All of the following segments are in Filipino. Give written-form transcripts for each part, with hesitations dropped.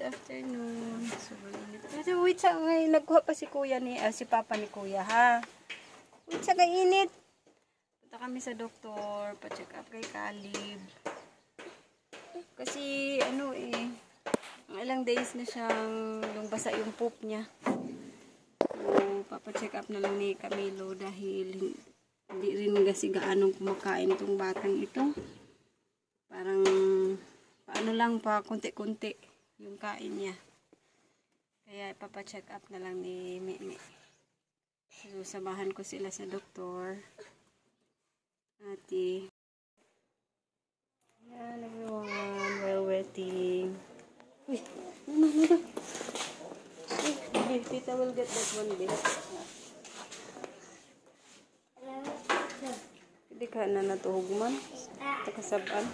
afternoon. Sobrang init. Kasi wait sa ngayon, nagkuha pa si kuya ni, si papa ni kuya ha. Wait sa kainit. Punta kami sa doktor, pa-check up kay Caleb. Kasi ano ilang days na siyang basa yung poop niya. So, papa-check up na lang ni Camilo dahil hindi rin kasi gaanong kumakain itong batang ito. Parang paano lang pa konti-konti yung kain niya. Kaya ipapa-check up na lang ni Mimi. So, samahan ko sila sa doktor. Ate. Yan everyone. While waiting. Uy, ano? Tita will get that one day. Hindi ka na natuhog man. Takasabaan.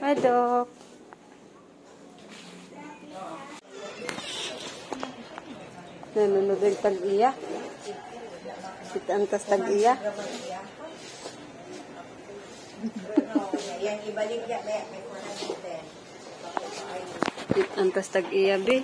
Hi, Doc. Nanonood yung tag-iya. Antas tag-iya. Antas tag-iya, be.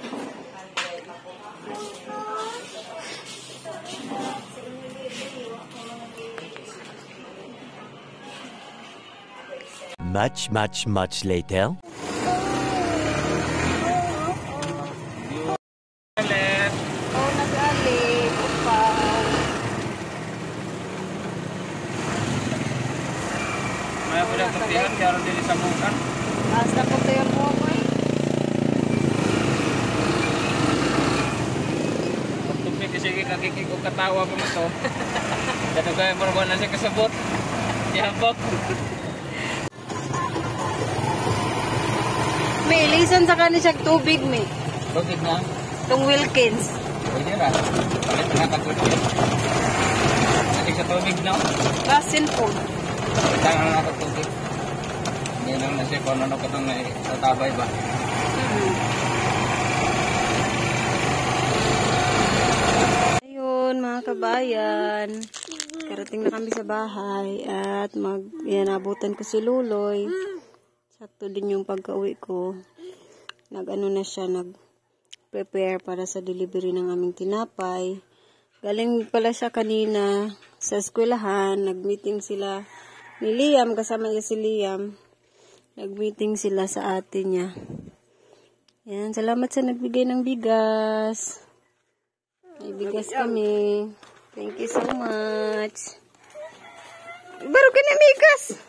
Much later. May ulang tutihan kaya rin din sa muka. Basta po ito yung buho ko eh. Pagtupi kasi kakikik o katawa ko mo ito. Dito kaya marungan na siya kasabot. Yabok. May ilisan sa kanin siya tubig, may. Tubig na? Itong Wilkins. Pwede ra. Palit na katubig. Natin sa tubig na. Basin po. Kita nga na katubig. Hindi lang na siya kung ano ka itong natabay ba. Ayun, mga kabayan. Karating na kami sa bahay at abutan ko si Luloy. Sakto din yung pagka-uwi ko. Nag-ano na siya, nag-prepare para sa delivery ng aming tinapay. Galing pala siya kanina sa eskwelahan. Nag-meeting sila ni Liam, kasama niya si Liam. Nag-meeting sila sa ate niya. Yan, salamat sa nagbigay ng bigas. May bigas kami. Thank you so much. Baro ka na bigas!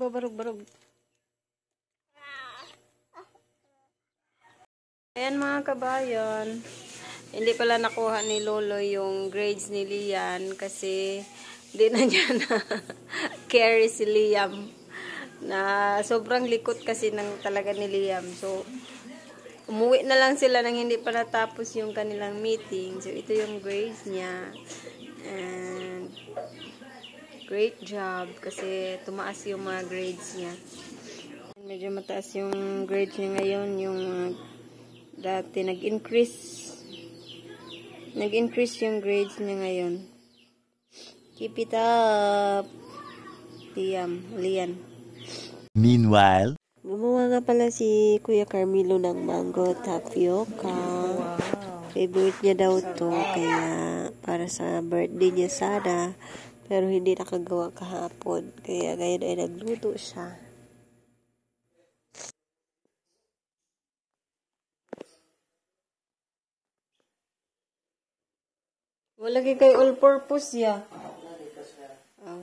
Barug. Ayan mga kabayan, hindi pala nakuha ni Lolo yung grades ni Liam kasi hindi na niya na carry si Liam na sobrang likot kasi talaga ni Liam. So umuwi na lang sila nang hindi pa natapos yung kanilang meeting. So ito yung grades niya and great job kasi tumaas yung mga grades niya. Medyo mataas yung grades niya ngayon. Yung dati nag-increase yung grades niya ngayon. Keep it up, Liam. Meanwhile, Gumawa nga pala si Kuya Carmelo ng mango tapioca. Wow. Favorite niya daw to kaya para sa birthday niya sana. Pero hindi nakagawa kahapon. Kaya ngayon ay nagluto siya. Wala kay all-purpose ya. Oh.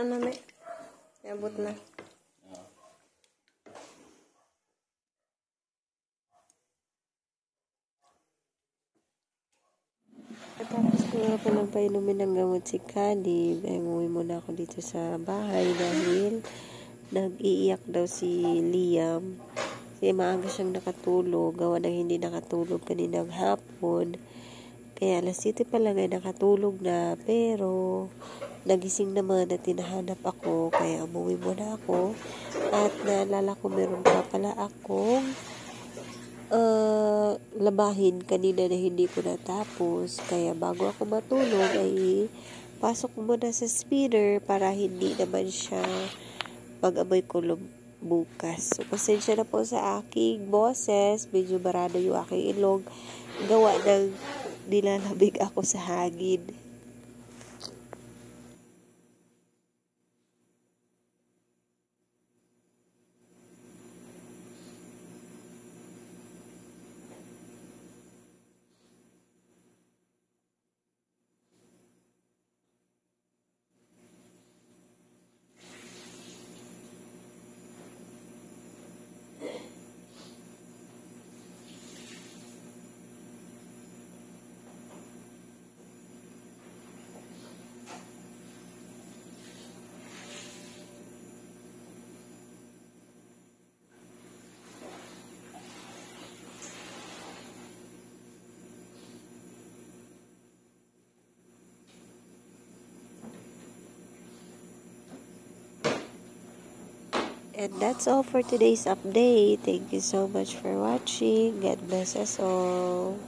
na namin. Abot na. Tapos ko nga palang painumin ng gamot si Kalib. Ay, umuwi muna ako dito sa bahay dahil nag-iiyak daw si Liam. Kasi maaga siyang nakatulog. Gawa ng hindi nakatulog kaninang hapon. Kaya alas 7 pa lang ay nakatulog na. Pero nagising naman at tinahanap ako. Kaya umuwi muna ako. At naalala ko meron pa pala akong labahin kanina na hindi ko natapos. Kaya bago ako matulog ay pasok ko muna sa speeder para hindi naman siya mag-amoy kulog bukas. So, pasensya na po sa aking boses. Medyo barado yung aking ilong. Gawa ng nilalamig ako sa hangin. And that's all for today's update. Thank you so much for watching. God bless us all.